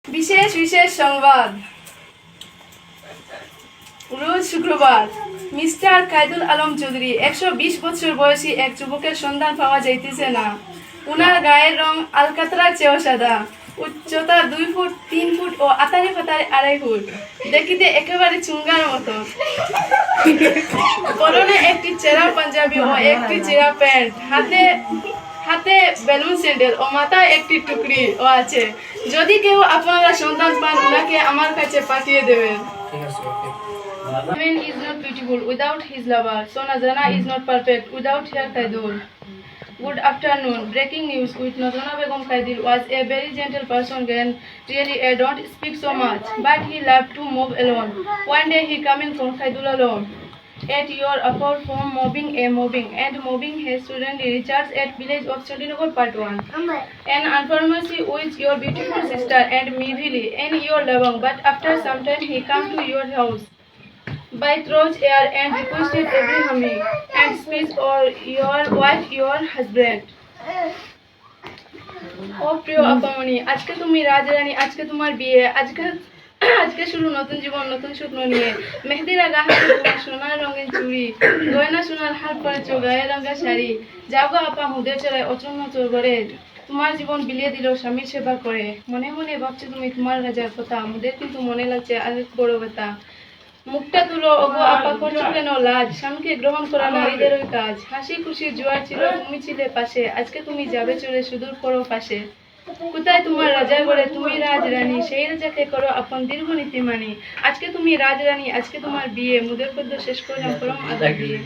বিশেষ বিশেষ সংবাদ। রোজ শুক্রবার মিস্টার কায়দুল আলম চৌধুরী 120 বছর বয়সী এক যুবকের সন্ধান পাওয়া যাইতেছে না। উনার গায়ের রং আলকাতরার চেয়েও সাদা, উচ্চতা 2 ফুট 3 ফুট ও আতারে ফাতারে 2.5 ফুট, দেখিতে একেবারে চুঙ্গার মতো। পরনে একটি চেরা পাঞ্জাবি ও একটি চেরা প্যান্ট, হাতে বেলুন স্যান্ডেল ও মাথায় একটি টুকরি ও আছে। যদি কেউ আপনারা সন্তান পান, ওনাকে আমার কাছে পাঠিয়ে দেবেন। Man is not beautiful without his lover, so Nazrana is not perfect without her Kaidul. Good afternoon. Breaking news with Nazrana Begum Kaidul was a very gentle person and really don't speak so much, but he loved to move alone. One day he coming from Kaidul alone. At your upper home mobbing and mobbing his student Richards at village of Chandinagar part 1. An unfortunately with your beautiful sister and Mivili and your loving, but after some time he come to your house by throws air and requested every humming and speech or your wife, your husband. ও প্রিয় আপামনি, আজকে তুমি রাজরানী, আজকে তোমার বিয়ে, আজকে শুরু নতুন জীবন, নতুন স্বপ্ন নিয়ে। মেহেদির আগা হাতে তোমার সোনার রঙের চুড়ি, গয়না সোনার হার পরেছ, গায়ে রঙা শাড়ি। যাবো আপা মুদের চড়ায় অচন্ন চোর করে, তোমার জীবন বিলিয়ে দিল স্বামীর সেবা করে। মনে মনে ভাবছো তুমি তোমার রাজার কথা, মুদের কিন্তু মনে লাগছে আরেক বড় কথা। মুখটা তুলো ওগো আপা, করছো কেন লাজ? স্বামীকে গ্রহণ করা নারীদেরই কাজ। হাসি খুশি জোয়ার ছিল, তুমি ছিলে পাশে, আজকে তুমি যাবে চলে সুদূর পর পাশে। কোথায় তোমার রাজার ঘরে, তুমি রাজরানী, সেই রাজাকে করো আপন দীর্ঘ নীতি মানি। আজকে তুমি রাজরানী, আজকে তোমার বিয়ে, মুদের পদ্য শেষ করলাম পরম আদর দিয়ে।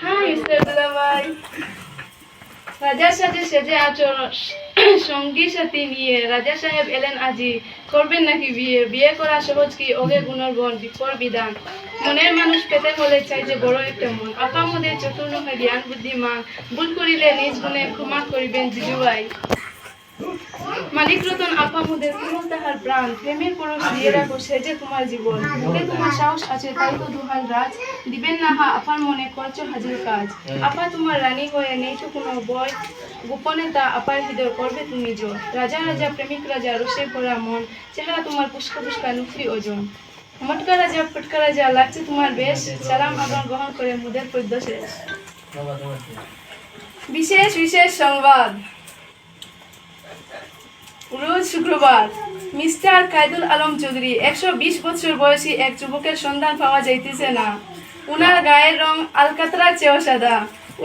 হ্যাঁ মিস্টার দুলাভাই, রাজা সাজে সেজে আছো সঙ্গী সাথী নিয়ে, রাজা সাহেব এলেন আজি, করবেন নাকি বিয়ে? বিয়ে করা সহজ কি, ওগে গুণরবন বিপর বিধান। মনের মানুষ পেতে হলে চাই যে বড় একটা মন। আপা মোদের চতুর নহে জ্ঞান বুদ্ধিমান, ভুল করিলে নিজ গুণে ক্ষমা করিবেন জিজুভাই। মালিক রতন আপা মোদের কোমল তাহার প্রাণ, প্রেমের পরশ দিয়ে রাখো সে যে তোমার জীবন। বুকে তোমার সাহস আছে তাই তো দুহাল রাজ, দিবেন না হা আপার মনে করছো হাজির কাজ। আপা তোমার রানী হয়ে নেই তো কোনো বয়, গোপনে তা আপার হৃদয় করবে তুমি জয়। রাজা রাজা প্রেমিক রাজা রসে ভরা মন, চেহারা তোমার পুষ্কা পুষ্কা নুফরি ওজন। মটকা রাজা ফটকা রাজা লাগছে তোমার বেশ, সালাম আবার গ্রহণ করে মুদের পদ্য শেষ। বিশেষ বিশেষ সংবাদ। রোজ শুক্রবার মিস্টার কায়দুল আলম চৌধুরী 120 বছর বয়সী এক যুবকের সন্ধান পাওয়া যাইতেছে না। উনার গায়ের রং আলকাতরার চেয়েও সাদা,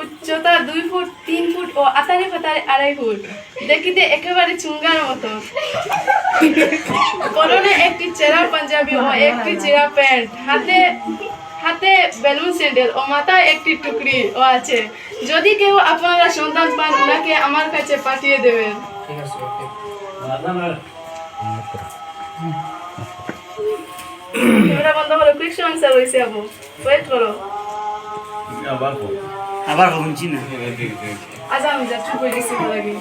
উচ্চতা 2 ফুট 3 ফুট ও আতারে ফাতারে 2.5 ফুট, দেখিতে একেবারে চুঙ্গার মতো। পরনে একটি চেরা পাঞ্জাবি ও একটি চেরা প্যান্ট, হাতে বেলুন স্যান্ডেল ও মাথায় একটি টুকরি ও আছে। যদি কেউ আপনারা সন্তান পান, ওনাকে আমার কাছে পাঠিয়ে দেবেন। ক্যামেরা বন্ধ করো, কুইক আনসার হইছে আপু, ওয়েট করো। আবার বলছি না, আজ আমি যা চুপ হয়ে গেছি লাগে।